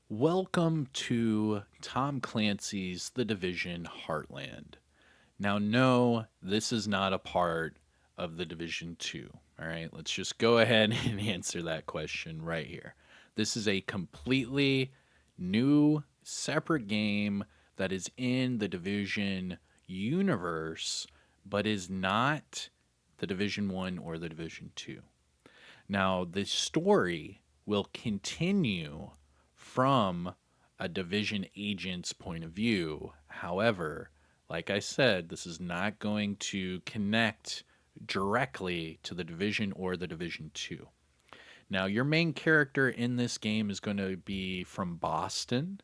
Welcome to Tom Clancy's The Division Heartland. Now, no, this is not a part of The Division 2. All right, let's just go ahead and answer that question right here. This is a completely new, separate game that is in the Division universe, but is not the Division 1 or the Division 2. Now, the story will continue from a division agent's point of view. However, like I said, this is not going to connect directly to the division or the division 2. Now, your main character in this game is going to be from Boston,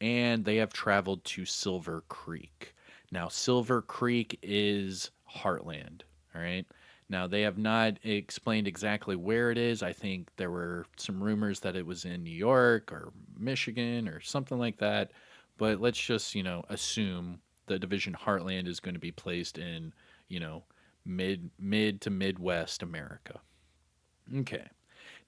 and they have traveled to Silver Creek. Now, Silver Creek is Heartland, all right? Now, they have not explained exactly where it is. I think there were some rumors that it was in New York or Michigan or something like that. But let's just, assume the division Heartland is going to be placed in, mid to Midwest America. Okay.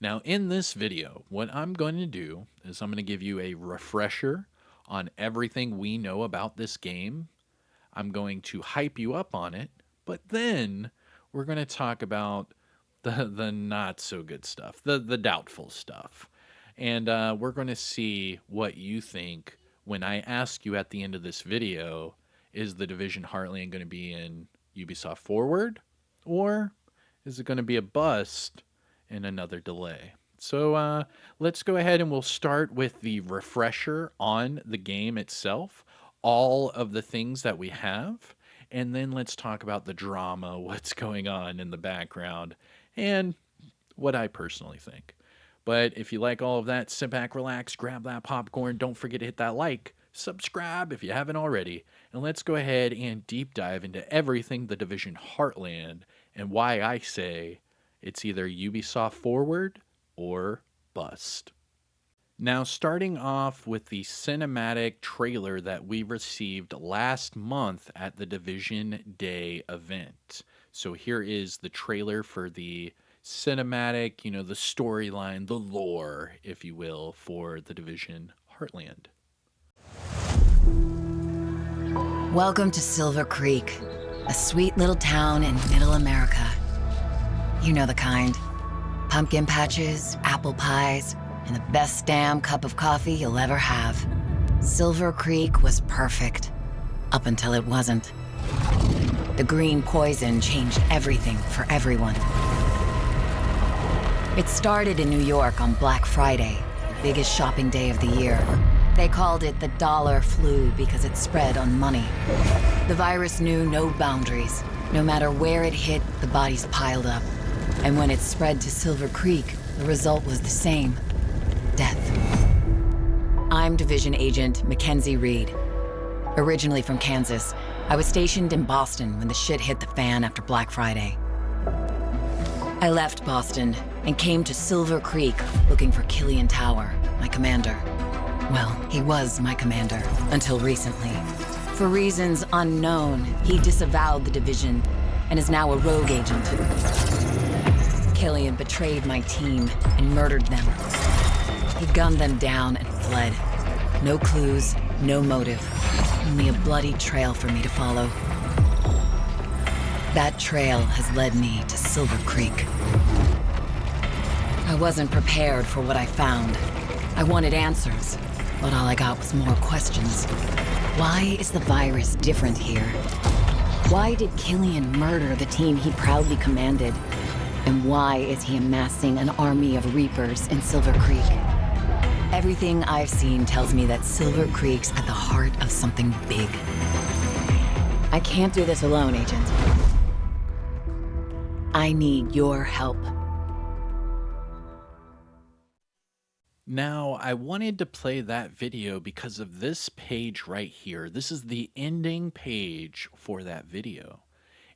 Now, in this video, what I'm going to do is I'm going to give you a refresher on everything we know about this game. I'm going to hype you up on it, but then we're going to talk about the not so good stuff, the doubtful stuff. And we're going to see what you think when I ask you at the end of this video, is the Division Heartland going to be in Ubisoft Forward, or is it going to be a bust and another delay? So let's go ahead and we'll start with the refresher on the game itself, all of the things that we have, and then let's talk about the drama, what's going on in the background, and what I personally think. But if you like all of that, sit back, relax, grab that popcorn. Don't forget to hit that like, subscribe if you haven't already, and let's go ahead and deep dive into everything the Division Heartland and why I say it's either Ubisoft Forward or bust. Now, starting off with the cinematic trailer that we received last month at the Division Day event. So here is the trailer for the cinematic, the storyline, the lore, if you will, for the Division Heartland. Welcome to Silver Creek, a sweet little town in middle America. You know the kind. Pumpkin patches, apple pies, and the best damn cup of coffee you'll ever have. Silver Creek was perfect, up until it wasn't. The green poison changed everything for everyone. It started in New York on Black Friday, the biggest shopping day of the year. They called it the dollar flu because it spread on money. The virus knew no boundaries. No matter where it hit, the bodies piled up. And when it spread to Silver Creek, the result was the same. Death. I'm Division Agent Mackenzie Reed. Originally from Kansas, I was stationed in Boston when the shit hit the fan after Black Friday. I left Boston and came to Silver Creek looking for Killian Tower, my commander. Well, he was my commander, until recently. For reasons unknown, he disavowed the Division and is now a rogue agent. Killian betrayed my team and murdered them. He gunned them down and fled. No clues, no motive. Only a bloody trail for me to follow. That trail has led me to Silver Creek. I wasn't prepared for what I found. I wanted answers, but all I got was more questions. Why is the virus different here? Why did Killian murder the team he proudly commanded? And why is he amassing an army of Reapers in Silver Creek? Everything I've seen tells me that Silver Creek's at the heart of something big. I can't do this alone, Agent. I need your help. Now, I wanted to play that video because of this page right here. This is the ending page for that video.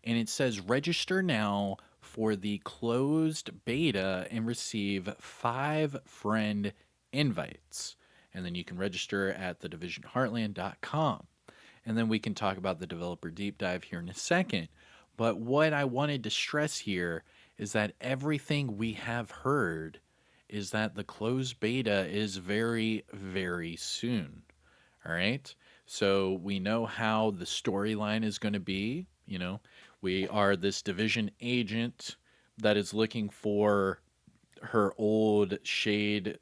And it says register now for the closed beta and receive 5 friend invites. And then you can register at thedivisionheartland.com. And then we can talk about the developer deep dive here in a second. But what I wanted to stress here is that everything we have heard is that the closed beta is very, very soon. All right. So we know how the storyline is going to be. We are this division agent that is looking for her old Shade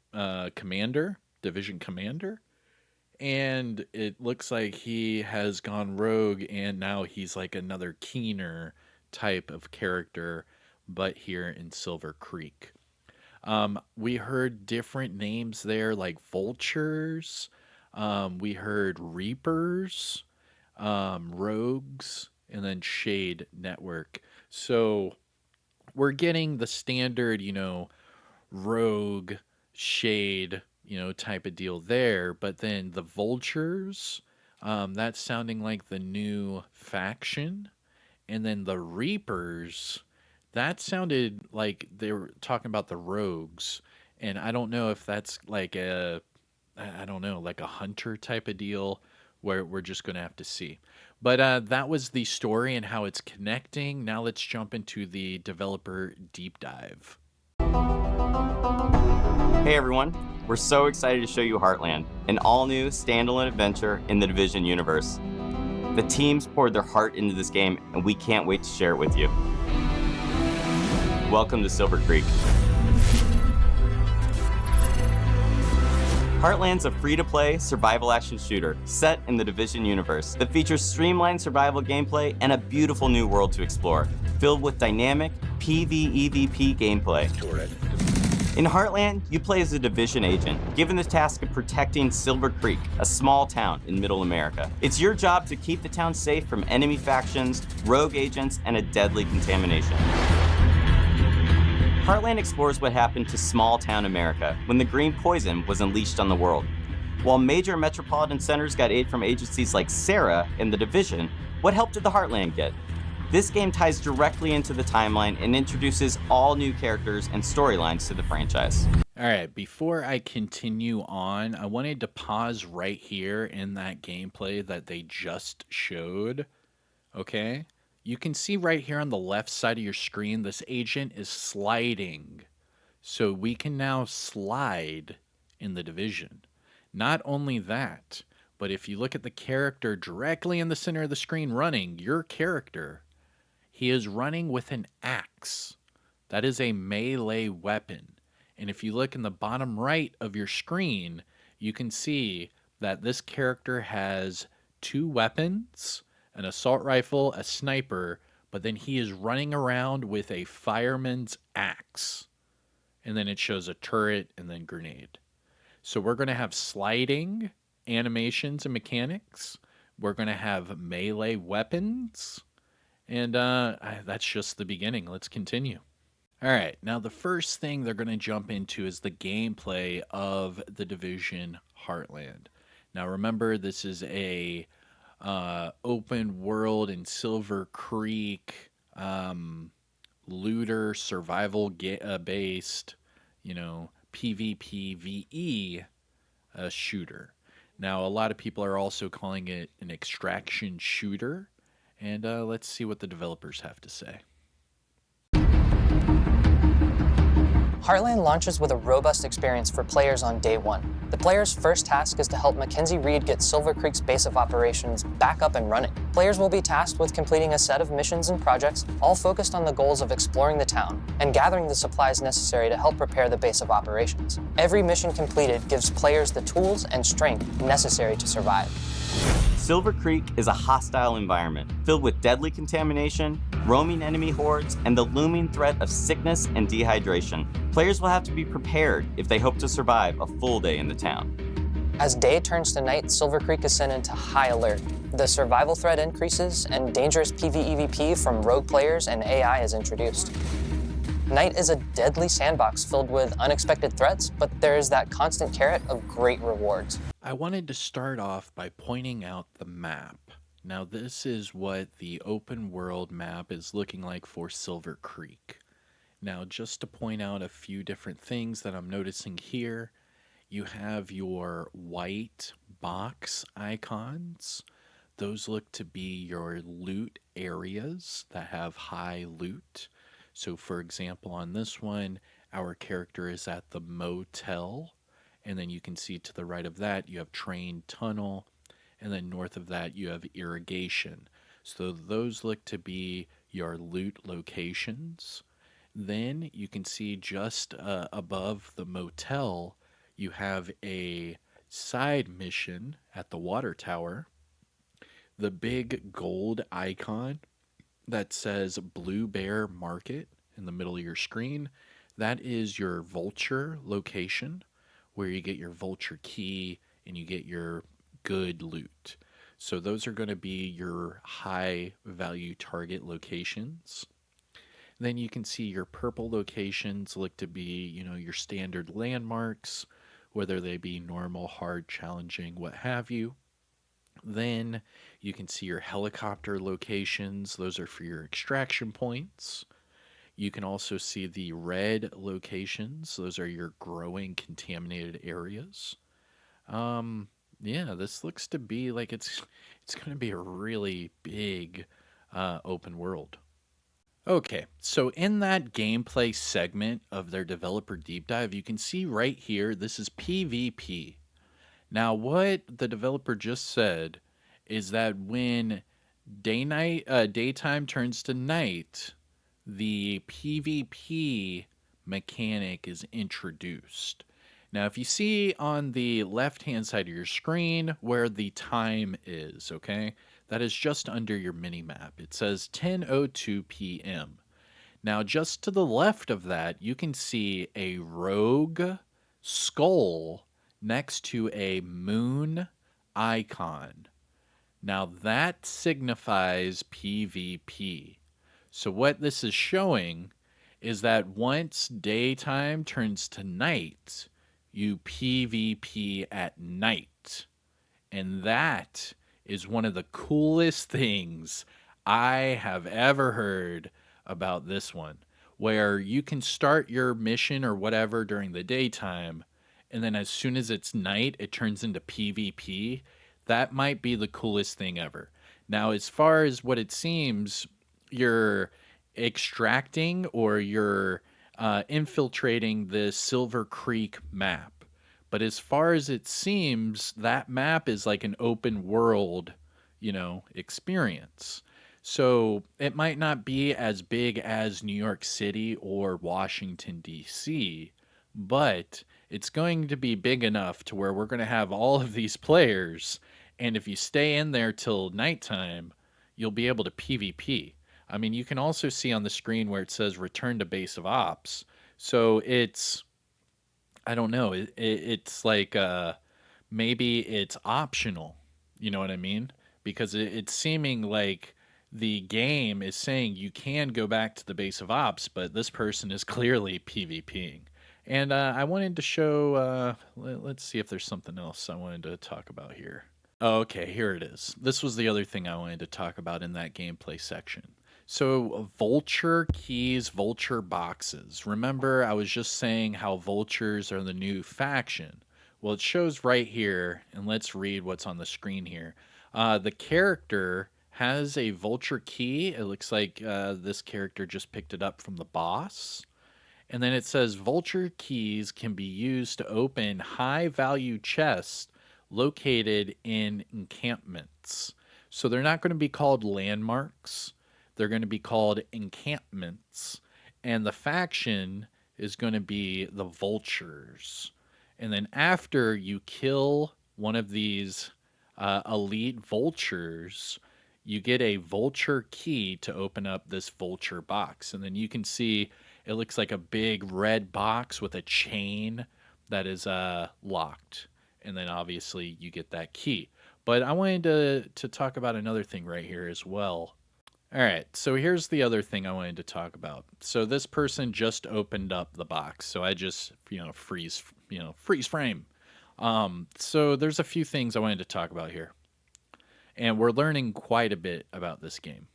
commander, division commander. And it looks like he has gone rogue and now he's like another keener type of character, but here in Silver Creek. We heard different names there, like vultures. We heard reapers, rogues, and then Shade Network. So we're getting the standard, rogue, shade, type of deal there. But then the vultures, that's sounding like the new faction. And then the reapers, that sounded like they were talking about the rogues. And I don't know if that's like I don't know, like a hunter type of deal where we're just going to have to see. But that was the story and how it's connecting. Now let's jump into the developer deep dive. Hey everyone, we're so excited to show you Heartland, an all-new standalone adventure in the Division universe. The teams poured their heart into this game, and we can't wait to share it with you. Welcome to Silver Creek. Heartland's a free-to-play survival action shooter set in the Division universe that features streamlined survival gameplay and a beautiful new world to explore, filled with dynamic PvEVP gameplay. In Heartland, you play as a Division agent, given the task of protecting Silver Creek, a small town in Middle America. It's your job to keep the town safe from enemy factions, rogue agents, and a deadly contamination. Heartland explores what happened to small town America when the green poison was unleashed on the world. While major metropolitan centers got aid from agencies like Sarah and the Division, what help did the Heartland get? This game ties directly into the timeline and introduces all new characters and storylines to the franchise. All right, before I continue on, I wanted to pause right here in that gameplay that they just showed. Okay? You can see right here on the left side of your screen, this agent is sliding. So we can now slide in the Division. Not only that, but if you look at the character directly in the center of the screen running, your character, he is running with an axe. That is a melee weapon. And if you look in the bottom right of your screen, you can see that this character has 2 weapons, an assault rifle, a sniper, but then he is running around with a fireman's axe. And then it shows a turret and then grenade. So we're going to have sliding animations and mechanics. We're going to have melee weapons. And that's just the beginning. Let's continue. All right, now the first thing they're going to jump into is the gameplay of the Division Heartland. Now remember, this is a open world in Silver Creek, looter survival based, PvPvE shooter. Now a lot of people are also calling it an extraction shooter. And let's see what the developers have to say. Heartland launches with a robust experience for players on day 1. The player's first task is to help Mackenzie Reed get Silver Creek's base of operations back up and running. Players will be tasked with completing a set of missions and projects, all focused on the goals of exploring the town and gathering the supplies necessary to help prepare the base of operations. Every mission completed gives players the tools and strength necessary to survive. Silver Creek is a hostile environment filled with deadly contamination, roaming enemy hordes, and the looming threat of sickness and dehydration. Players will have to be prepared if they hope to survive a full day in the town. As day turns to night, Silver Creek is sent into high alert. The survival threat increases, and dangerous PvEVP from rogue players and AI is introduced. Night is a deadly sandbox filled with unexpected threats, but there is that constant carrot of great rewards. I wanted to start off by pointing out the map. Now this is what the open world map is looking like for Silver Creek. Now just to point out a few different things that I'm noticing here, you have your white box icons. Those look to be your loot areas that have high loot. So for example, on this one, Our character is at the motel. And then you can see to the right of that, you have train tunnel. And then north of that, you have irrigation. So those look to be your loot locations. Then you can see just above the motel, you have a side mission at the water tower. The big gold icon that says Blue Bear Market in the middle of your screen, that is your vulture location where you get your vulture key and you get your good loot. So those are going to be your high value target locations. Then you can see your purple locations look to be, your standard landmarks, whether they be normal, hard, challenging, what have you. Then you can see your helicopter locations. Those are for your extraction points. You can also see the red locations. Those are your growing contaminated areas. Yeah, this looks to be like it's going to be a really big open world. Okay, so in that gameplay segment of their developer deep dive, you can see right here, this is PvP. Now, what the developer just said is that when daytime turns to night, the PvP mechanic is introduced. Now, if you see on the left-hand side of your screen where the time is, okay, that is just under your mini-map. It says 10:02 p.m. Now, just to the left of that, you can see a rogue skull next to a moon icon. Now, that signifies PvP. So what this is showing is that once daytime turns to night, you PvP at night. And that is one of the coolest things I have ever heard about this one, where you can start your mission or whatever during the daytime, and then as soon as it's night, it turns into PvP. That might be the coolest thing ever. Now, as far as what it seems, you're extracting or you're infiltrating the Silver Creek map. But as far as it seems, that map is like an open world, experience. So it might not be as big as New York City or Washington, D.C., but it's going to be big enough to where we're going to have all of these players. And if you stay in there till nighttime, you'll be able to PvP. I mean, you can also see on the screen where it says return to base of ops. So I don't know, it's like maybe it's optional. You know what I mean? Because it's seeming like the game is saying you can go back to the base of ops, but this person is clearly PvPing. And I wanted to show, let's see if there's something else I wanted to talk about here. Okay, here it is. This was the other thing I wanted to talk about in that gameplay section. So, vulture keys, vulture boxes. Remember, I was just saying how vultures are the new faction. Well, it shows right here, and let's read what's on the screen here. The character has a vulture key. It looks like this character just picked it up from the boss. And then it says vulture keys can be used to open high value chests located in encampments. So they're not going to be called landmarks. They're going to be called encampments. And the faction is going to be the vultures. And then after you kill one of these elite vultures, you get a vulture key to open up this vulture box. And then you can see it looks like a big red box with a chain that is locked. And then obviously you get that key. But I wanted to talk about another thing right here as well. All right, so here's the other thing I wanted to talk about. So this person just opened up the box. So I just, freeze frame. So there's a few things I wanted to talk about here. And we're learning quite a bit about this game.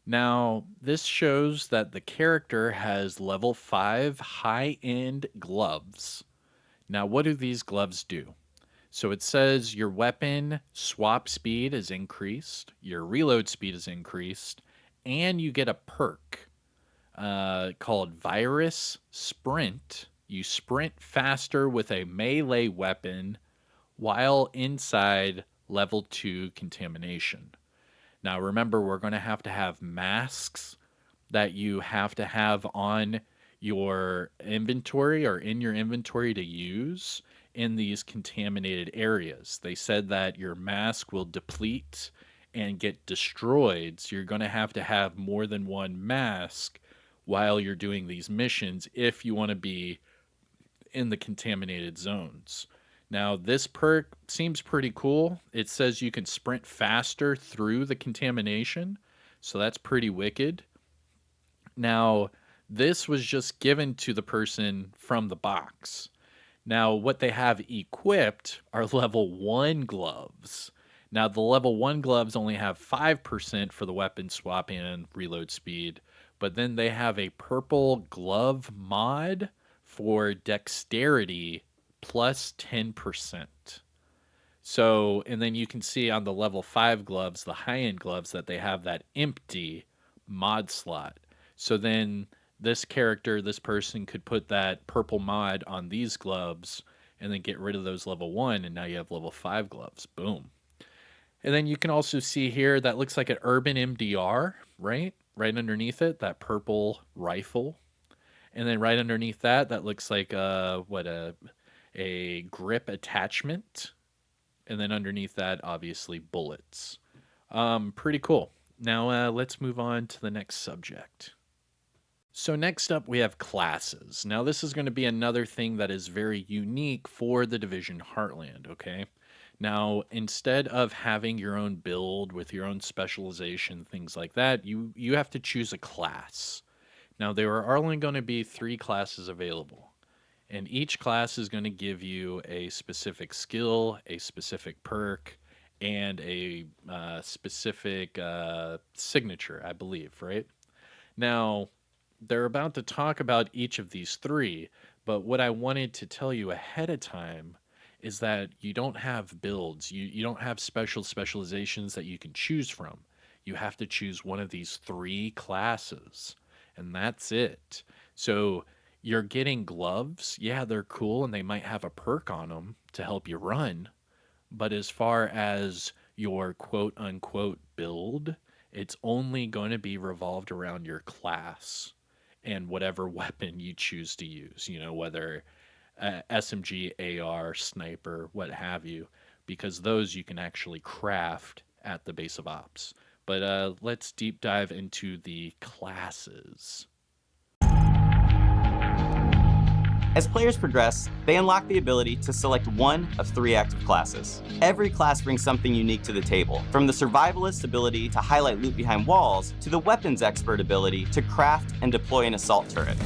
Now, this shows that the character has level 5 high-end gloves. Now, what do these gloves do? So it says your weapon swap speed is increased, your reload speed is increased, and you get a perk. called Virus Sprint. You sprint faster with a melee weapon while inside level 2 contamination. Now, remember, we're going to have masks that you have to have on your inventory or in your inventory to use in these contaminated areas. They said that your mask will deplete and get destroyed, so you're going to have more than one mask while you're doing these missions if you want to be in the contaminated zones. Now, this perk seems pretty cool. It says you can sprint faster through the contamination, so that's pretty wicked. Now, this was just given to the person from the box. Now, what they have equipped are level 1 gloves. Now, the level 1 gloves only have 5% for the weapon swap and reload speed, but then they have a purple glove mod for dexterity plus 10%. So, and then you can see on the level 5 gloves, the high-end gloves, that they have that empty mod slot. So then this character, this person could put that purple mod on these gloves and then get rid of those level 1, and now you have level 5 gloves. Boom. And then you can also see here that looks like an urban MDR, right? Right underneath it, that purple rifle. And then right underneath that, that looks like a grip attachment. And then underneath that, obviously, bullets. Pretty cool. Now let's move on to the next subject. So next up, we have classes. Now this is going to be another thing that is very unique for the Division Heartland, okay? Now, instead of having your own build with your own specialization, things like that, you have to choose a class. Now, there are only going to be 3 classes available, and each class is going to give you a specific skill, a specific perk, and a specific signature, I believe, right? Now, they're about to talk about each of these 3, but what I wanted to tell you ahead of time is that you don't have builds. You don't have specializations that you can choose from. You have to choose one of these 3 classes, and that's it. So you're getting gloves. Yeah, they're cool, and they might have a perk on them to help you run. But as far as your quote unquote build, it's only going to be revolved around your class and whatever weapon you choose to use, whether SMG, AR, sniper, what have you, because those you can actually craft at the base of ops. But let's deep dive into the classes. As players progress, they unlock the ability to select one of 3 active classes. Every class brings something unique to the table, from the survivalist ability to highlight loot behind walls, to the weapons expert ability to craft and deploy an assault turret.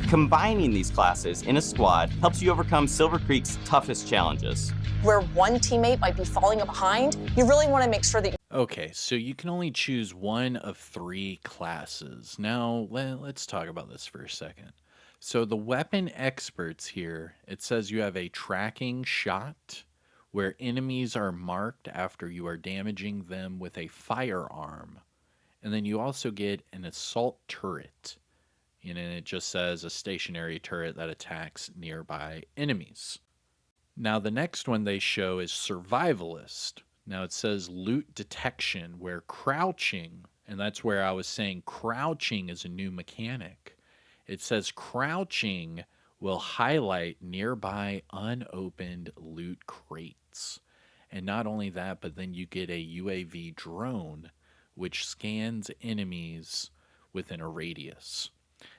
Combining these classes in a squad helps you overcome Silver Creek's toughest challenges. Where one teammate might be falling behind, you really want to make sure that Okay, so you can only choose one of 3 classes. Now, let's talk about this for a second. So the weapon experts here, it says you have a tracking shot where enemies are marked after you are damaging them with a firearm. And then you also get an assault turret. And it just says a stationary turret that attacks nearby enemies. Now the next one they show is survivalist. Now it says loot detection, where crouching, and that's where I was saying crouching is a new mechanic. It says crouching will highlight nearby unopened loot crates. And not only that, but then you get a UAV drone which scans enemies within a radius.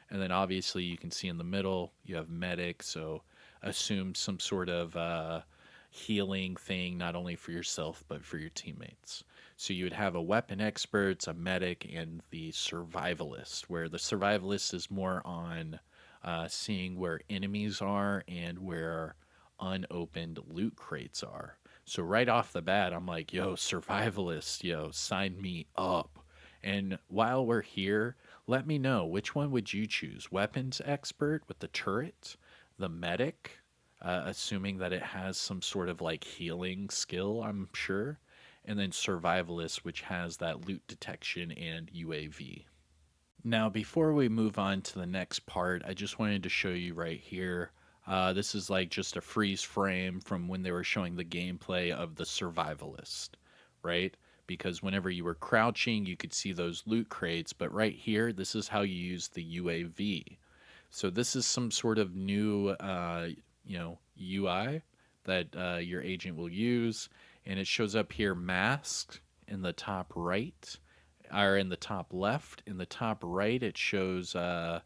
And then obviously you can see in the middle you have medic, so assume some sort of healing thing, not only for yourself but for your teammates. So you would have a weapon expert, a medic, and the survivalist, where the survivalist is more on seeing where enemies are and where unopened loot crates are. So right off the bat, I'm like, yo, survivalist, yo, sign me up. And while we're here, let me know, which one would you choose? Weapons expert with the turret, the medic, assuming that it has some sort of like healing skill, I'm sure, and then survivalist, which has that loot detection and UAV. Now, before we move on to the next part, I just wanted to show you right here. This is like just a freeze frame from when they were showing the gameplay of the survivalist, right? Because whenever you were crouching, you could see those loot crates, but right here, this is how you use the UAV. So this is some sort of new, UI that your agent will use, and it shows up here masked in the top right, or in the top left. In the top right, it shows a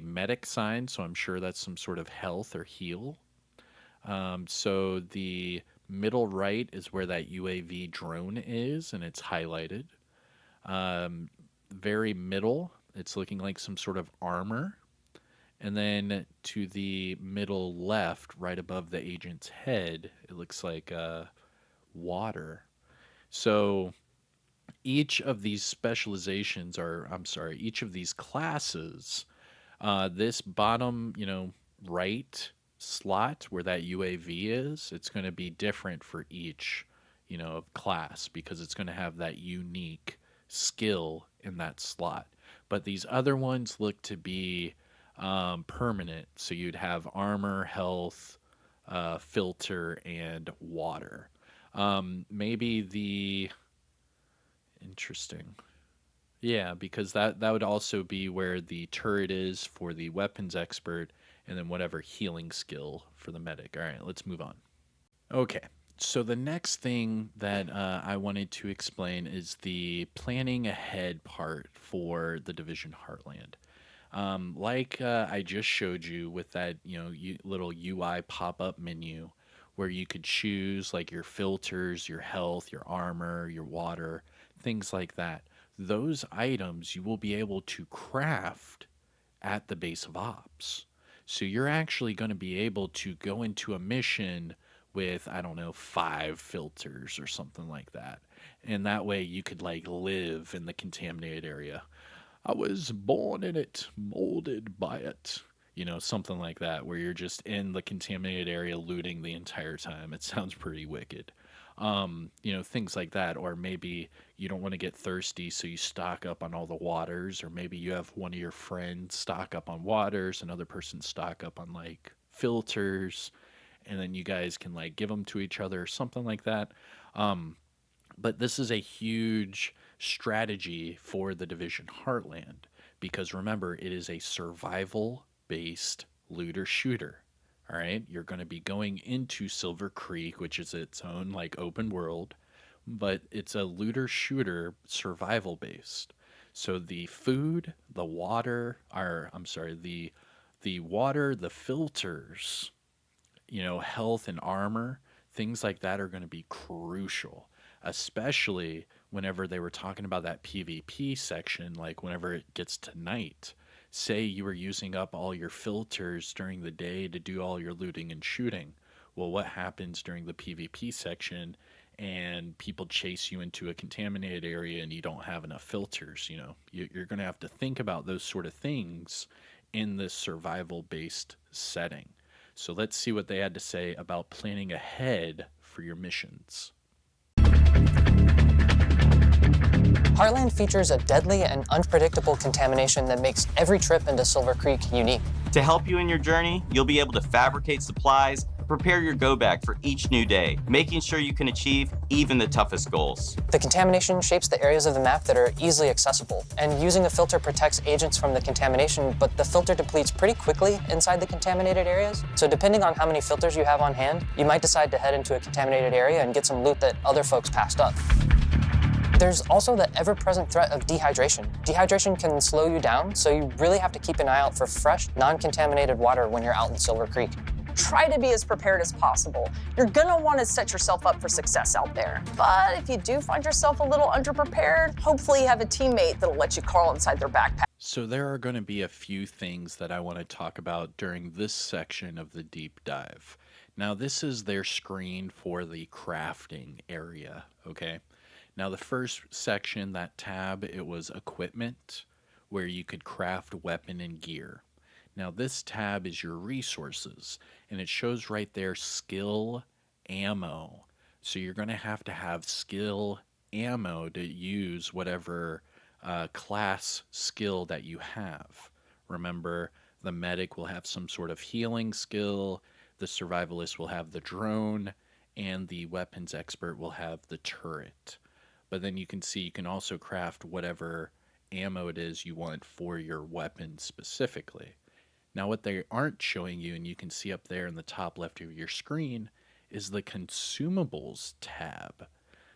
medic sign, so I'm sure that's some sort of health or heal. So the middle right is where that UAV drone is, and it's highlighted. Very middle, it's looking like some sort of armor. And then to the middle left, right above the agent's head, it looks like water. So each of these specializations, or I'm sorry, each of these classes, this bottom, right slot where that UAV is, it's going to be different for each, class because it's going to have that unique skill in that slot. But these other ones look to be permanent. So you'd have armor, health, filter, and water. Maybe the interesting. Yeah, because that would also be where the turret is for the weapons expert, and then whatever healing skill for the medic. All right, let's move on. Okay, so the next thing that I wanted to explain is the planning ahead part for the Division Heartland. Like I just showed you with that, little UI pop-up menu where you could choose like your filters, your health, your armor, your water, things like that. Those items you will be able to craft at the base of ops. So you're actually going to be able to go into a mission with, I don't know, 5 filters or something like that. And that way you could like live in the contaminated area. I was born in it, molded by it. Something like that, where you're just in the contaminated area looting the entire time. It sounds pretty wicked. Things like that. Or maybe you don't want to get thirsty, so you stock up on all the waters. Or maybe you have one of your friends stock up on waters, another person stock up on like filters, and then you guys can like give them to each other or something like that. But this is a huge strategy for the Division Heartland because remember, it is a survival based looter shooter. All right, you're going to be going into Silver Creek, which is its own like open world, but it's a looter shooter survival based. So the food, the water, or I'm sorry, the water, the filters, health and armor, things like that are going to be crucial, especially whenever they were talking about that PvP section, like whenever it gets to night. Say you were using up all your filters during the day to do all your looting and shooting. Well, what happens during the PvP section and people chase you into a contaminated area and you don't have enough filters? You're going to have to think about those sort of things in this survival based setting. So let's see what they had to say about planning ahead for your missions. Heartland features a deadly and unpredictable contamination that makes every trip into Silver Creek unique. To help you in your journey, you'll be able to fabricate supplies, prepare your go bag for each new day, making sure you can achieve even the toughest goals. The contamination shapes the areas of the map that are easily accessible, and using a filter protects agents from the contamination, but the filter depletes pretty quickly inside the contaminated areas. So depending on how many filters you have on hand, you might decide to head into a contaminated area and get some loot that other folks passed up. There's also the ever-present threat of dehydration. Dehydration can slow you down, so you really have to keep an eye out for fresh, non-contaminated water when you're out in Silver Creek. Try to be as prepared as possible. You're gonna want to set yourself up for success out there. But if you do find yourself a little underprepared, hopefully you have a teammate that'll let you crawl inside their backpack. So there are going to be a few things that I want to talk about during this section of the deep dive. Now, this is their screen for the crafting area, okay? Now, the first section, that tab, it was equipment, where you could craft weapon and gear. Now, this tab is your resources, and it shows right there skill ammo. So you're going to have skill ammo to use whatever class skill that you have. Remember, the medic will have some sort of healing skill, the survivalist will have the drone, and the weapons expert will have the turret. But then you can see you can also craft whatever ammo it is you want for your weapon specifically. Now, what they aren't showing you, and you can see up there in the top left of your screen, is the consumables tab.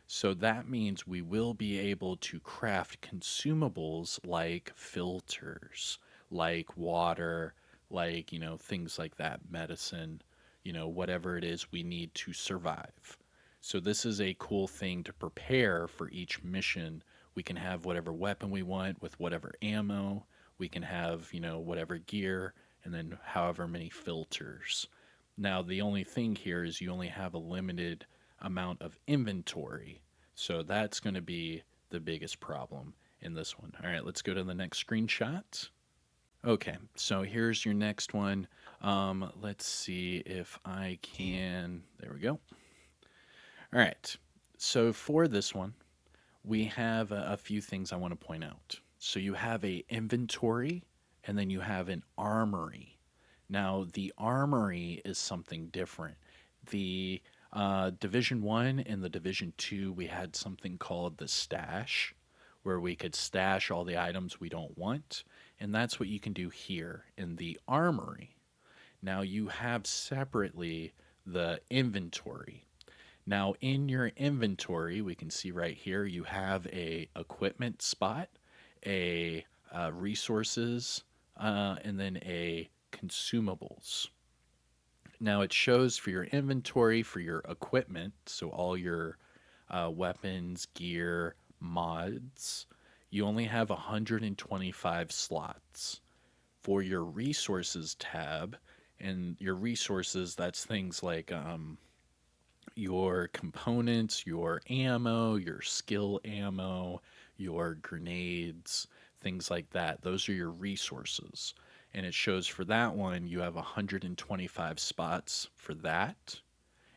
So that means we will be able to craft consumables like filters, like water, like, things like that, medicine, whatever it is we need to survive. So this is a cool thing to prepare for each mission. We can have whatever weapon we want with whatever ammo. We can have, whatever gear, and then however many filters. Now, the only thing here is you only have a limited amount of inventory. So that's going to be the biggest problem in this one. All right, let's go to the next screenshot. Okay, so here's your next one. Let's see if I can. There we go. All right, so for this one, we have a few things I want to point out. So you have a inventory, and then you have an armory. Now, the armory is something different. The Division 1 and the Division 2, we had something called the stash, where we could stash all the items we don't want. And that's what you can do here in the armory. Now, you have separately the inventory. Now, in your inventory, we can see right here, you have a equipment spot, a resources, and then a consumables. Now, it shows for your inventory, for your equipment, so all your weapons, gear, mods, you only have 125 slots. For your resources tab, and your resources, that's things like your components, your ammo, your skill ammo, your grenades, things like that. Those are your resources. And it shows for that one, you have 125 spots for that.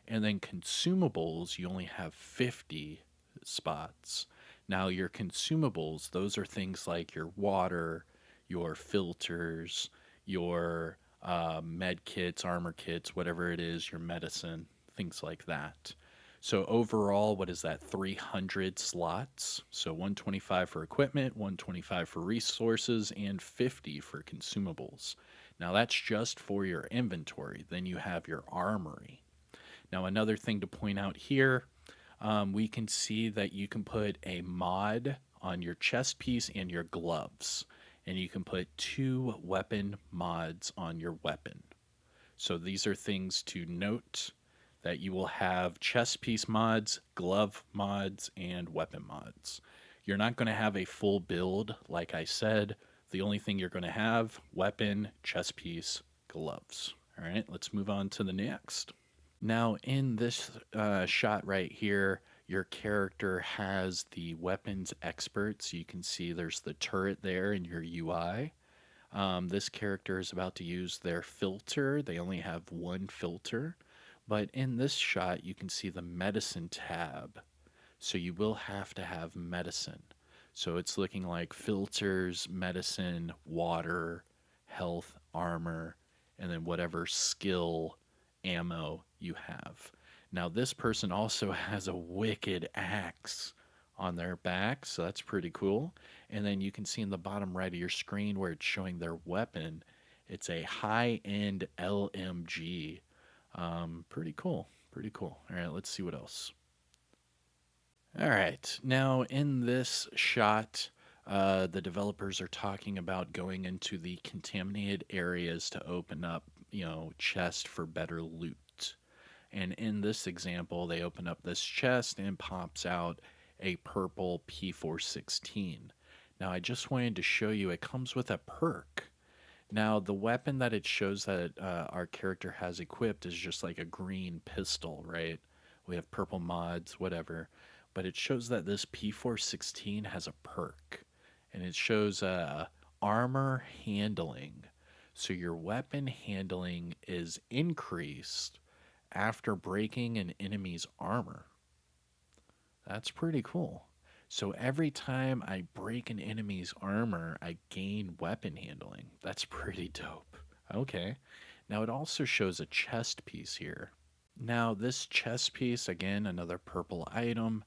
And then consumables, you only have 50 spots. Now, your consumables, those are things like your water, your filters, your med kits, armor kits, whatever it is, your medicine, things like that. So overall, what is that? 300 slots. So 125 for equipment, 125 for resources, and 50 for consumables. Now that's just for your inventory. Then you have your armory. Now another thing to point out here, we can see that you can put a mod on your chest piece and your gloves. And you can put 2 weapon mods on your weapon. So these are things to note, that you will have chest piece mods, glove mods, and weapon mods. You're not going to have a full build, like I said. The only thing you're going to have, weapon, chest piece, gloves. All right, let's move on to the next. Now, in this shot right here, your character has the weapons expert. So you can see there's the turret there in your UI. This character is about to use their filter. They only have one filter. But in this shot, you can see the medicine tab. So you will have to have medicine. So it's looking like filters, medicine, water, health, armor, and then whatever skill ammo you have. Now, this person also has a wicked axe on their back, so that's pretty cool. And then you can see in the bottom right of your screen where it's showing their weapon, it's a high-end LMG. Pretty cool. Pretty cool. All right, let's see what else. All right, now in this shot, the developers are talking about going into the contaminated areas to open up, chest for better loot. And in this example, they open up this chest and pops out a purple P416. Now, I just wanted to show you, it comes with a perk. Now, the weapon that it shows that our character has equipped is just like a green pistol, right? We have purple mods, whatever. But it shows that this P416 has a perk. And it shows armor handling. So your weapon handling is increased after breaking an enemy's armor. That's pretty cool. So every time I break an enemy's armor, I gain weapon handling. That's pretty dope. Okay. Now it also shows a chest piece here. Now this chest piece, again, another purple item,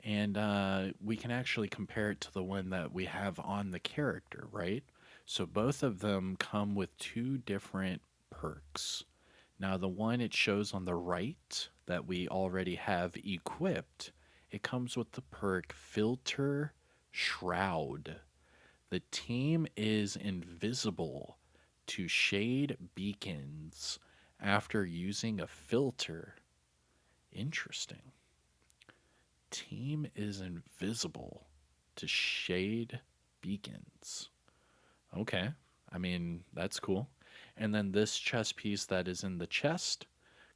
and we can actually compare it to the one that we have on the character, right? So both of them come with two different perks. Now, the one it shows on the right that we already have equipped, it comes with the perk Filter Shroud. The team is invisible to shade beacons after using a filter. Interesting. Team is invisible to shade beacons. Okay. I mean, that's cool. And then this chest piece that is in the chest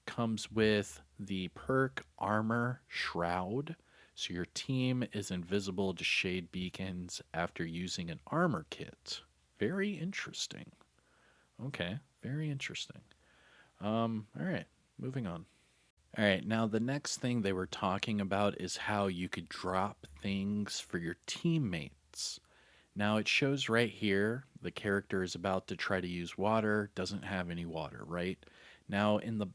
comes with the perk Armor Shroud. So your team is invisible to shade beacons after using an armor kit. Very interesting. Okay, very interesting. All right, moving on. All right, now the next thing they were talking about is how you could drop things for your teammates. Now it shows right here the character is about to try to use water, doesn't have any water, right? Now in the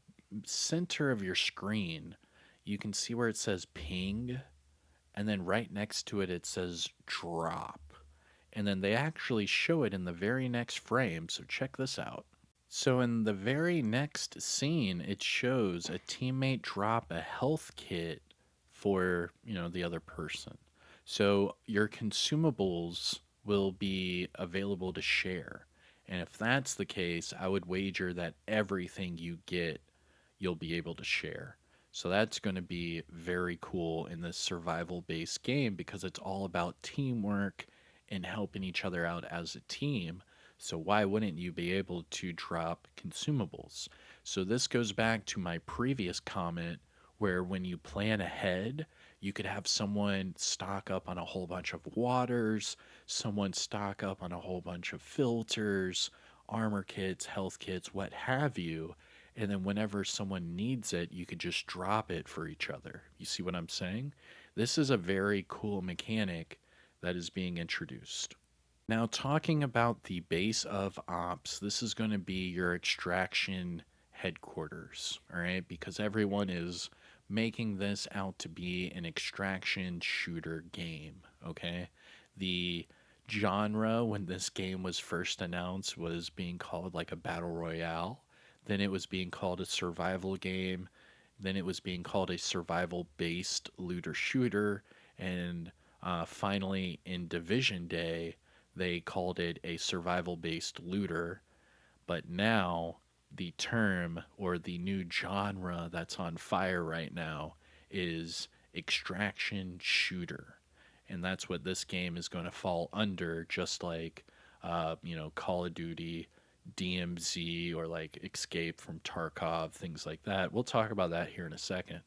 center of your screen, you can see where it says ping, and then right next to it, it says drop. And then they actually show it in the very next frame, so check this out. So in the very next scene, it shows a teammate drop a health kit for, the other person. So your consumables will be available to share. And if that's the case, I would wager that everything you get, you'll be able to share. So that's going to be very cool in this survival based game because it's all about teamwork and helping each other out as a team. So why wouldn't you be able to drop consumables? So this goes back to my previous comment where when you plan ahead, you could have someone stock up on a whole bunch of waters, someone stock up on a whole bunch of filters, armor kits, health kits, what have you. And then whenever someone needs it, you could just drop it for each other. You see what I'm saying? This is a very cool mechanic that is being introduced. Now, talking about the base of ops, this is going to be your extraction headquarters, all right? Because everyone is making this out to be an extraction shooter game, okay? The genre when this game was first announced was being called like a battle royale. Then it was being called a survival game. Then it was being called a survival based looter shooter. And finally, in Division Day, they called it a survival based looter. But now, the term or the new genre that's on fire right now is extraction shooter. And that's what this game is going to fall under, just like, Call of Duty, DMZ, or like Escape from Tarkov, things like that. We'll talk about that here in a second.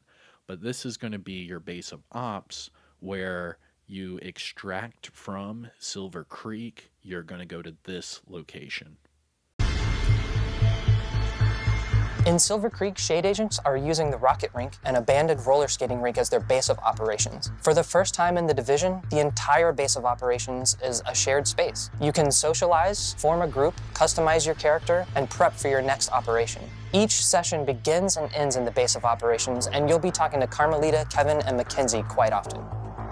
But this is going to be your base of ops where you extract from Silver Creek. You're going to go to this location. In Silver Creek, Shade Agents are using the rocket rink and abandoned roller skating rink as their base of operations. For the first time in the Division, the entire base of operations is a shared space. You can socialize, form a group, customize your character, and prep for your next operation. Each session begins and ends in the base of operations, and you'll be talking to Carmelita, Kevin, and Mackenzie quite often.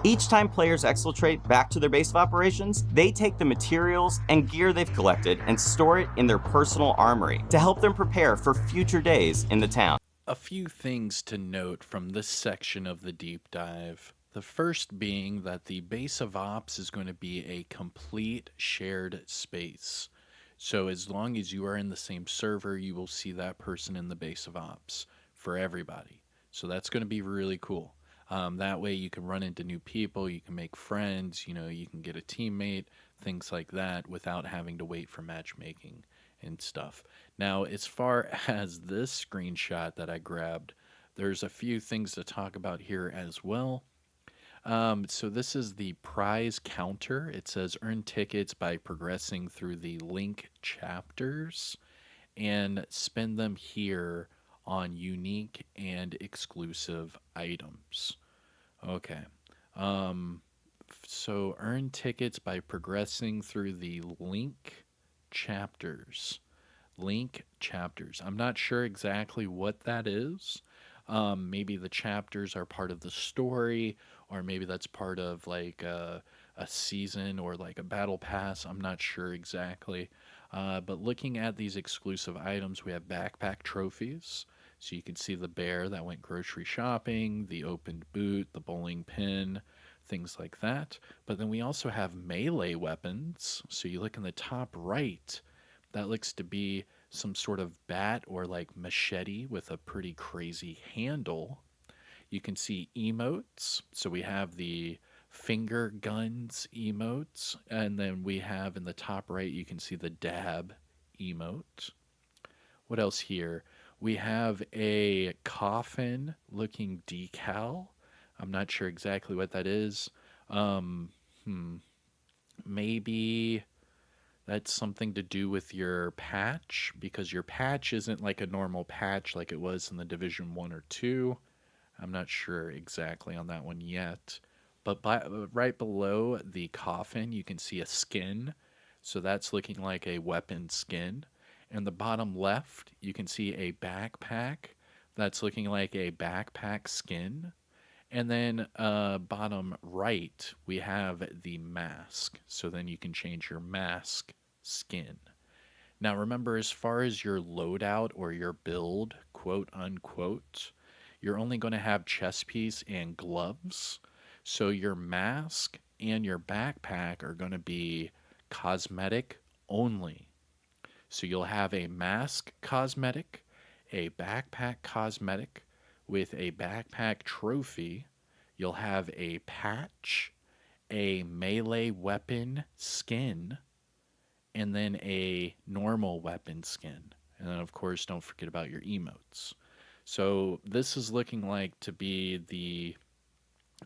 Each time players exfiltrate back to their base of operations, they take the materials and gear they've collected and store it in their personal armory to help them prepare for future days in the town. A few things to note from this section of the deep dive. The first being that the base of ops is going to be a complete shared space. So as long as you are in the same server, you will see that person in the base of ops for everybody. So that's going to be really cool. That way you can run into new people, you can make friends, you can get a teammate, things like that without having to wait for matchmaking and stuff. Now, as far as this screenshot that I grabbed, there's a few things to talk about here as well. So this is the prize counter. It says earn tickets by progressing through the link chapters and spend them here on unique and exclusive items. Okay. So earn tickets by progressing through the link chapters. Link chapters. I'm not sure exactly what that is. Maybe the chapters are part of the story, or maybe that's part of like a season or like a battle pass. I'm not sure exactly. But looking at these exclusive items, we have backpack trophies. So you can see the bear that went grocery shopping, the opened boot, the bowling pin, things like that. But then we also have melee weapons. So you look in the top right, that looks to be some sort of bat or like machete with a pretty crazy handle. You can see emotes. So we have the finger guns emotes. And then we have in the top right, you can see the dab emote. What else here? We have a coffin looking decal. I'm not sure exactly what that is. Um, Maybe that's something to do with your patch because your patch isn't like a normal patch like it was in the Division 1 or 2. I'm not sure exactly on that one yet. But right below the coffin, you can see a skin. So that's looking like a weapon skin. In the bottom left, you can see a backpack. That's looking like a backpack skin. And then bottom right, we have the mask. So then you can change your mask skin. Now remember, as far as your loadout or your build, quote unquote, you're only going to have chest piece and gloves. So your mask and your backpack are going to be cosmetic only. So you'll have a mask cosmetic, a backpack cosmetic with a backpack trophy. You'll have a patch, a melee weapon skin, and then a normal weapon skin. And then, of course, don't forget about your emotes. So this is looking like to be the,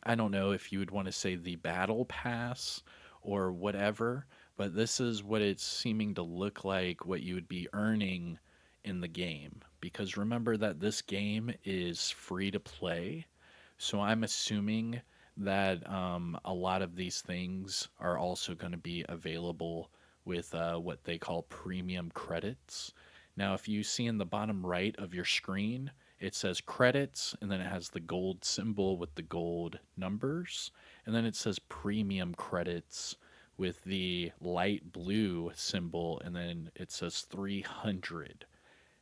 I don't know if you would want to say the battle pass or whatever, but this is what it's seeming to look like what you would be earning in the game. Because remember that this game is free to play. So I'm assuming that a lot of these things are also going to be available with what they call premium credits. Now, if you see in the bottom right of your screen, it says credits, and then it has the gold symbol with the gold numbers, and then it says premium credits with the light blue symbol, and then it says 300.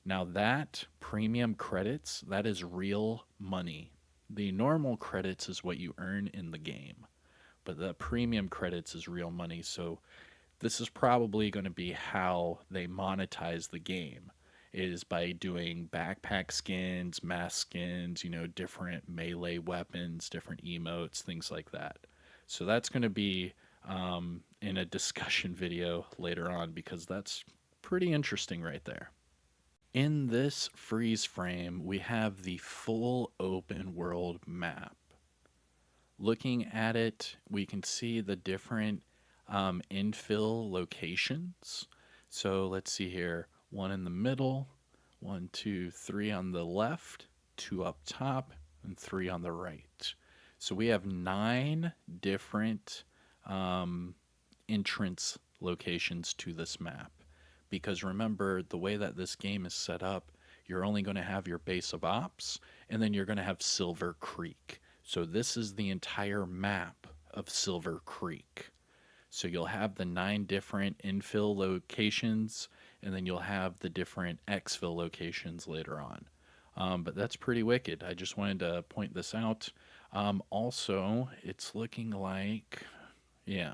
Now, that premium credits, that is real money. The normal credits is what you earn in the game, but the premium credits is real money. So this is probably going to be how they monetize the game is by doing backpack skins, mask skins, different melee weapons, different emotes, things like that. So that's going to be in a discussion video later on because that's pretty interesting right there. In this freeze frame, we have the full open world map. Looking at it, we can see the different infill locations. So let's see here. One in the middle, 1, 2, 3 on the left, 2 up top, and 3 on the right. So we have 9 different entrance locations to this map. Because remember, the way that this game is set up, you're only going to have your base of ops, and then you're going to have Silver Creek. So this is the entire map of Silver Creek. So you'll have the 9 different infill locations, and then you'll have the different exfil locations later on. But that's pretty wicked. I just wanted to point this out. Also, it's looking like, yeah.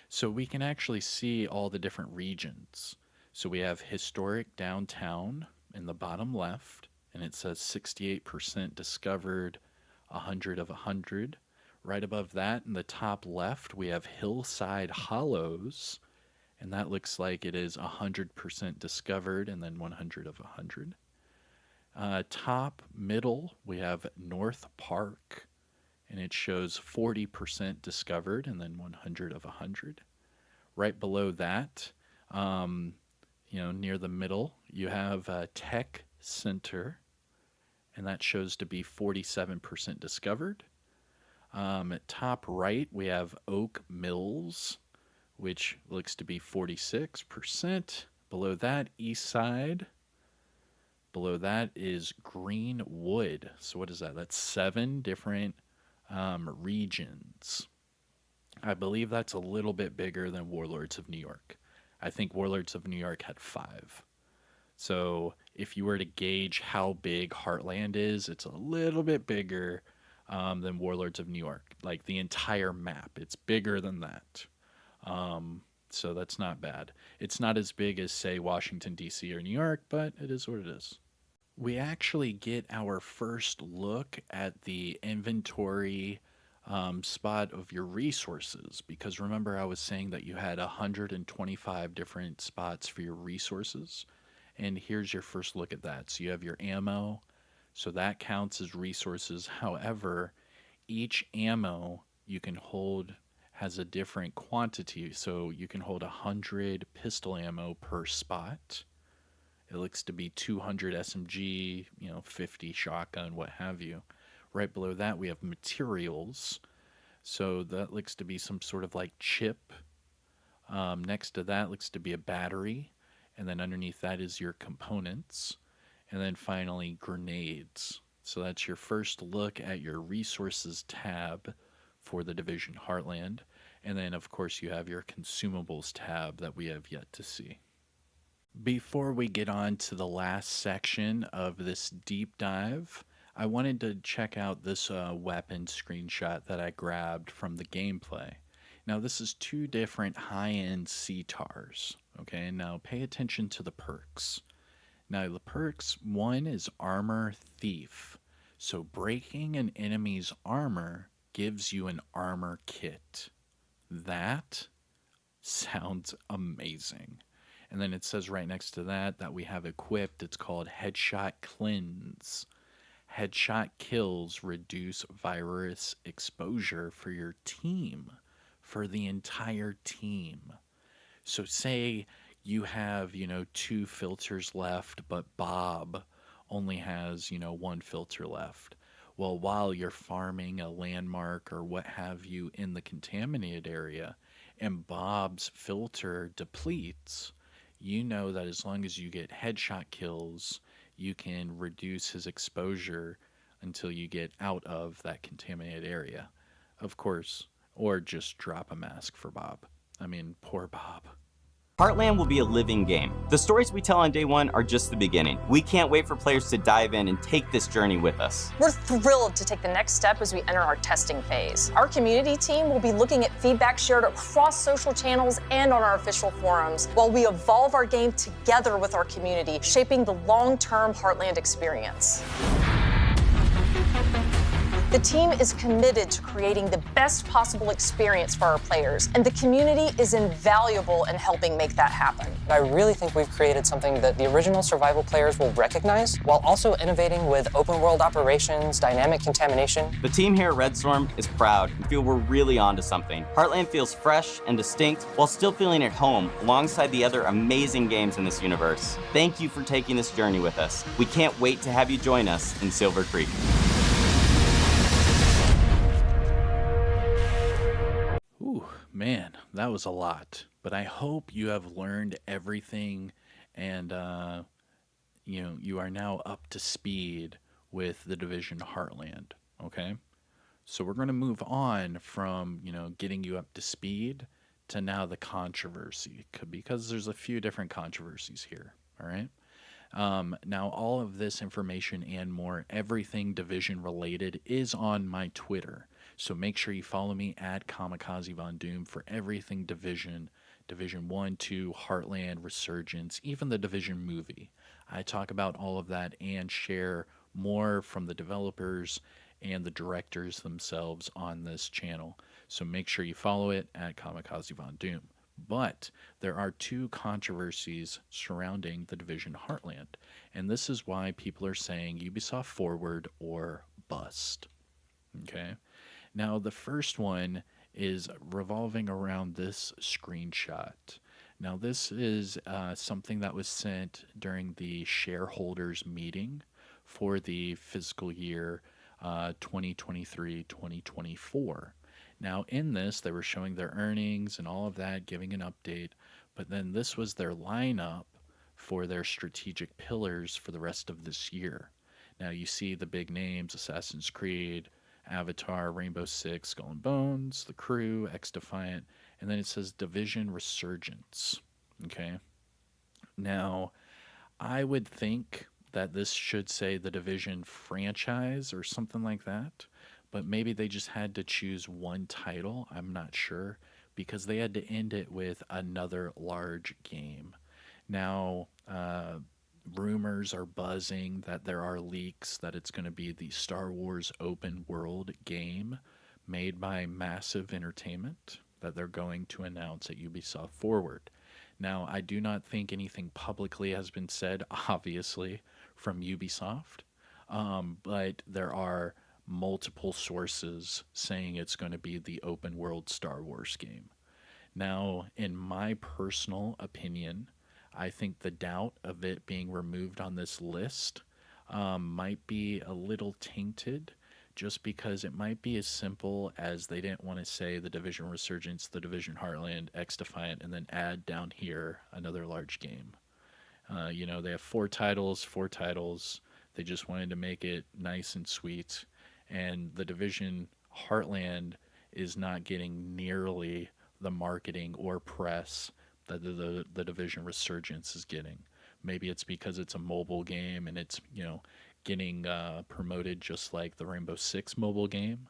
So we can actually see all the different regions. So we have historic downtown in the bottom left, and it says 68% discovered, 100 of 100. Right above that, in the top left, we have Hillside Hollows, and that looks like it is 100% discovered, and then 100 of 100. Top middle, we have North Park, and it shows 40% discovered, and then 100 of 100. Right below that, near the middle, you have Tech Center, and that shows to be 47% discovered. Top right, we have Oak Mills, which looks to be 46%. Below that, East Side. Below that is Greenwood. So what is that? That's 7 different regions. I believe that's a little bit bigger than Warlords of New York. I think Warlords of New York had 5. So if you were to gauge how big Heartland is, it's a little bit bigger than Warlords of New York. Like the entire map, it's bigger than that. So that's not bad. It's not as big as, say, Washington, D.C. or New York, but it is what it is. We actually get our first look at the inventory spot of your resources, because remember I was saying that you had 125 different spots for your resources, and here's your first look at that. So you have your ammo, so that counts as resources. However, each ammo you can hold has a different quantity, so you can hold 100 pistol ammo per spot. It looks to be 200 SMG, 50 shotgun, what have you. Right below that, we have materials. So that looks to be some sort of like chip. Next to that looks to be a battery. And then underneath that is your components. And then finally, grenades. So that's your first look at your resources tab for the Division Heartland. And then, of course, you have your consumables tab that we have yet to see. Before we get on to the last section of this deep dive, I wanted to check out this weapon screenshot that I grabbed from the gameplay. Now, this is 2 different high-end CTARs, okay? Now, pay attention to the perks. Now, the perks, one is Armor Thief. So, breaking an enemy's armor gives you an armor kit. That sounds amazing. And then it says right next to that we have equipped, it's called Headshot Cleanse. Headshot kills reduce virus exposure for your team, for the entire team. So say you have, 2 filters left, but Bob only has, 1 filter left. Well, while you're farming a landmark or what have you in the contaminated area, and Bob's filter depletes, you know that as long as you get headshot kills, you can reduce his exposure until you get out of that contaminated area. Of course, or just drop a mask for Bob. I mean, poor Bob. Heartland will be a living game. The stories we tell on day 1 are just the beginning. We can't wait for players to dive in and take this journey with us. We're thrilled to take the next step as we enter our testing phase. Our community team will be looking at feedback shared across social channels and on our official forums while we evolve our game together with our community, shaping the long-term Heartland experience. The team is committed to creating the best possible experience for our players, and the community is invaluable in helping make that happen. I really think we've created something that the original survival players will recognize, while also innovating with open world operations, dynamic contamination. The team here at Red Storm is proud and feel we're really onto something. Heartland feels fresh and distinct while still feeling at home alongside the other amazing games in this universe. Thank you for taking this journey with us. We can't wait to have you join us in Silver Creek. Ooh, man, that was a lot. But I hope you have learned everything and, you are now up to speed with the Division Heartland, okay? So we're going to move on from, getting you up to speed to now the controversy, because there's a few different controversies here, all right? Now, all of this information and more, everything Division related, is on my Twitter. So make sure you follow me at Kamikaze Von Doom for everything Division, Division 1, 2, Heartland, Resurgence, even the Division movie. I talk about all of that and share more from the developers and the directors themselves on this channel. So make sure you follow it at Kamikaze Von Doom. But there are 2 controversies surrounding the Division Heartland, and this is why people are saying Ubisoft forward or bust. Okay? Now, the first one is revolving around this screenshot. Now, this is something that was sent during the shareholders meeting for the fiscal year 2023, 2024. Now, in this, they were showing their earnings and all of that, giving an update, but then this was their lineup for their strategic pillars for the rest of this year. Now, you see the big names: Assassin's Creed, Avatar, Rainbow Six, Skull and Bones, The Crew, X Defiant, and then it says Division Resurgence. Okay. Now, I would think that this should say the Division franchise or something like that, but maybe they just had to choose one title. I'm not sure because they had to end it with another large game. Now, rumors are buzzing that there are leaks that it's going to be the Star Wars open world game made by Massive Entertainment that they're going to announce at Ubisoft Forward. Now, I do not think anything publicly has been said, obviously, from Ubisoft, but there are multiple sources saying it's going to be the open world Star Wars game. Now, in my personal opinion, I think the doubt of it being removed on this list might be a little tainted just because it might be as simple as they didn't want to say the Division Resurgence, the Division Heartland, X Defiant, and then add down here another large game. They have four titles, four titles. They just wanted to make it nice and sweet. And the Division Heartland is not getting nearly the marketing or press that the Division Resurgence is getting. Maybe it's because it's a mobile game and it's, getting promoted just like the Rainbow Six mobile game.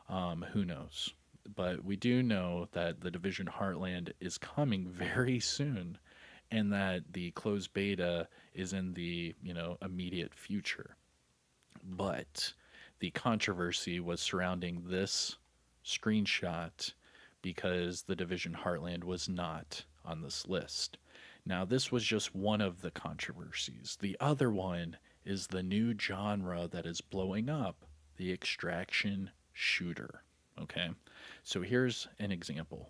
Who knows? But we do know that the Division Heartland is coming very soon and that the closed beta is in the, immediate future. But the controversy was surrounding this screenshot because the Division Heartland was not on this list. Now, this was just one of the controversies. The other one is the new genre that is blowing up, the extraction shooter. Okay, so here's an example.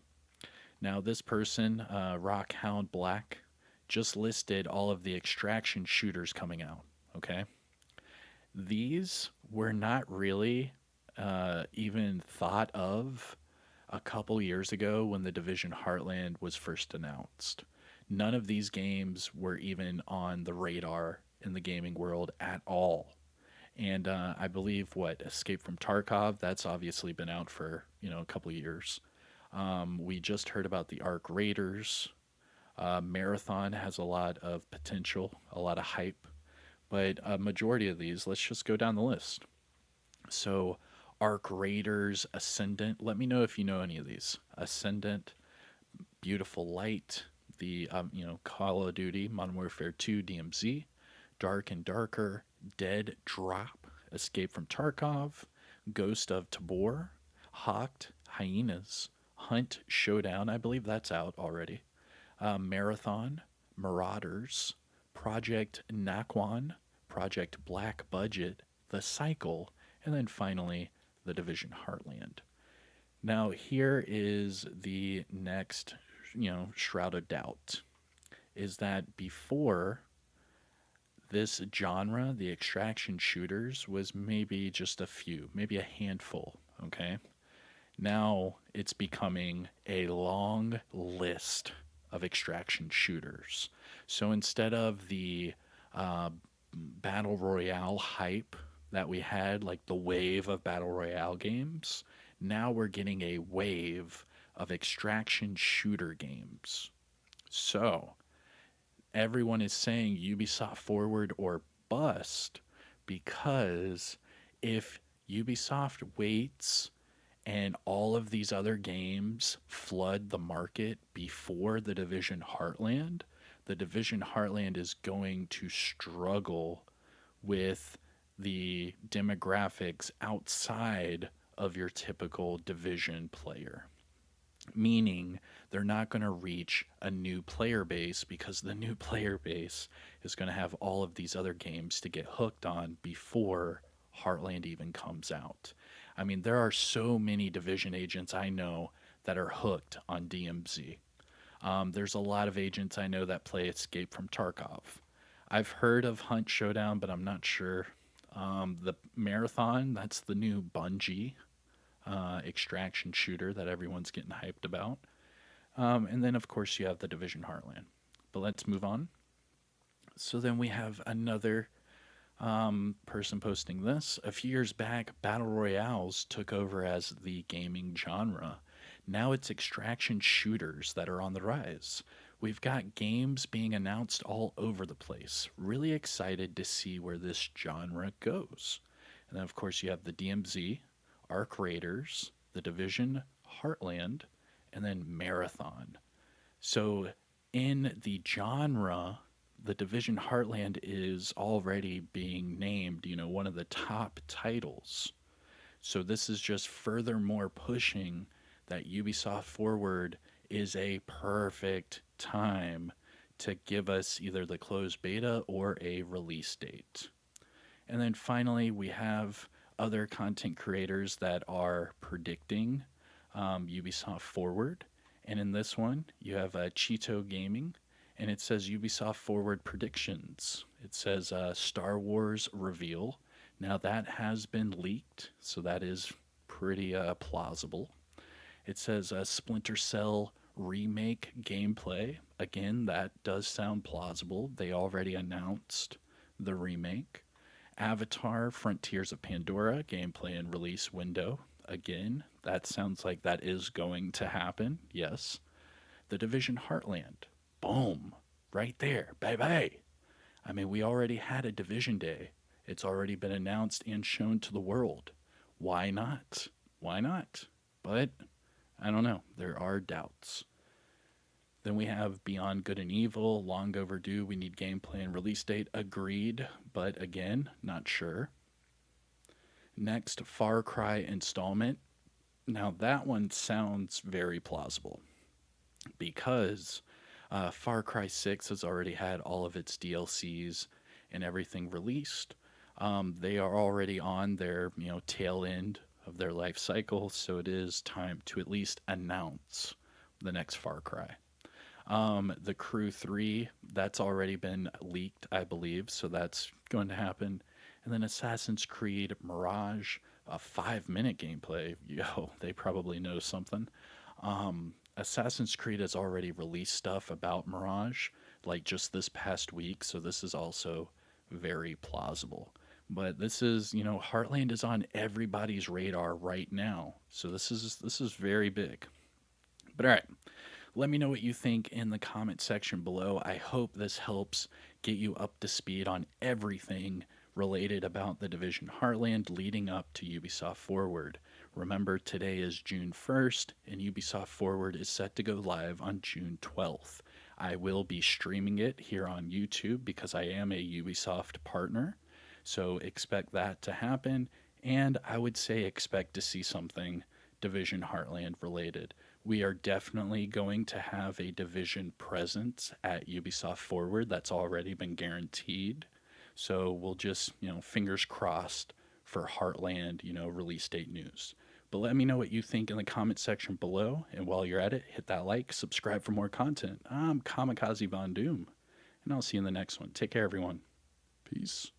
Now, this person, Rockhound Black, just listed all of the extraction shooters coming out. Okay, these were not really even thought of a couple years ago when the Division Heartland was first announced. None of these games were even on the radar in the gaming world at all. And I believe Escape from Tarkov, that's obviously been out for a couple years. We just heard about the Arc Raiders. Marathon has a lot of potential, a lot of hype, but a majority of these, let's just go down the list. So Arc Raiders, Ascendant, let me know if you know any of these. Ascendant, Beautiful Light, the Call of Duty, Modern Warfare 2, DMZ, Dark and Darker, Dead Drop, Escape from Tarkov, Ghost of Tabor, Hawked, Hyenas, Hunt Showdown, I believe that's out already, Marathon, Marauders, Project Naquan, Project Black Budget, The Cycle, and then finally the Division Heartland. Now here is the next, shroud of doubt, is that before this genre, the extraction shooters, was maybe just a few, maybe a handful, okay? Now it's becoming a long list of extraction shooters. So instead of the Battle Royale hype that we had, like the wave of Battle Royale games, now we're getting a wave of extraction shooter games. So everyone is saying Ubisoft Forward or bust, because if Ubisoft waits and all of these other games flood the market before the Division Heartland, the Division Heartland is going to struggle with the demographics outside of your typical Division player. Meaning they're not going to reach a new player base because the new player base is going to have all of these other games to get hooked on before Heartland even comes out. I mean, there are so many Division agents I know that are hooked on DMZ. There's a lot of agents I know that play Escape from Tarkov. I've heard of Hunt Showdown, but I'm not sure. The Marathon, that's the new Bungie extraction shooter that everyone's getting hyped about. And then, of course, you have the Division Heartland. But let's move on. So then we have another person posting this. A few years back, Battle Royales took over as the gaming genre. Now it's extraction shooters that are on the rise. We've got games being announced all over the place. Really excited to see where this genre goes. And then, of course, you have the DMZ, Arc Raiders, the Division Heartland, and then Marathon. So, in the genre, the Division Heartland is already being named, one of the top titles. So, this is just furthermore pushing that Ubisoft Forward is a perfect time to give us either the closed beta or a release date. And then finally, we have other content creators that are predicting Ubisoft Forward. And in this one, you have Cheeto Gaming, and it says Ubisoft Forward predictions. It says Star Wars reveal. Now that has been leaked, so that is pretty plausible. It says Splinter Cell remake gameplay. Again, that does sound plausible. They already announced the remake. Avatar Frontiers of Pandora gameplay and release window. Again, that sounds like that is going to happen. Yes. The Division Heartland. Boom. Right there. Bye-bye. I mean, we already had a Division Day. It's already been announced and shown to the world. Why not? Why not? But I don't know. There are doubts. Then we have Beyond Good and Evil, long overdue. We need gameplay and release date. Agreed, but again, not sure. Next, Far Cry installment. Now that one sounds very plausible because Far Cry 6 has already had all of its DLCs and everything released. They are already on their tail end of their life cycle, so it is time to at least announce the next Far Cry. The Crew 3, that's already been leaked, I believe, so that's going to happen. And then Assassin's Creed Mirage, a 5-minute gameplay. Yo, they probably know something. Assassin's Creed has already released stuff about Mirage, like just this past week, so this is also very plausible. But this is, Heartland is on everybody's radar right now, so this is very big. But all right, let me know what you think in the comment section below. I hope this helps get you up to speed on everything related about the Division Heartland leading up to Ubisoft Forward. Remember, today is June 1st, and Ubisoft Forward is set to go live on June 12th. I will be streaming it here on YouTube because I am a Ubisoft partner, so expect that to happen, and I would say expect to see something Division Heartland related. We are definitely going to have a Division presence at Ubisoft Forward. That's already been guaranteed. So we'll just, fingers crossed for Heartland, release date news. But let me know what you think in the comment section below. And while you're at it, hit that like, subscribe for more content. I'm Kamikaze Von Doom, and I'll see you in the next one. Take care, everyone. Peace.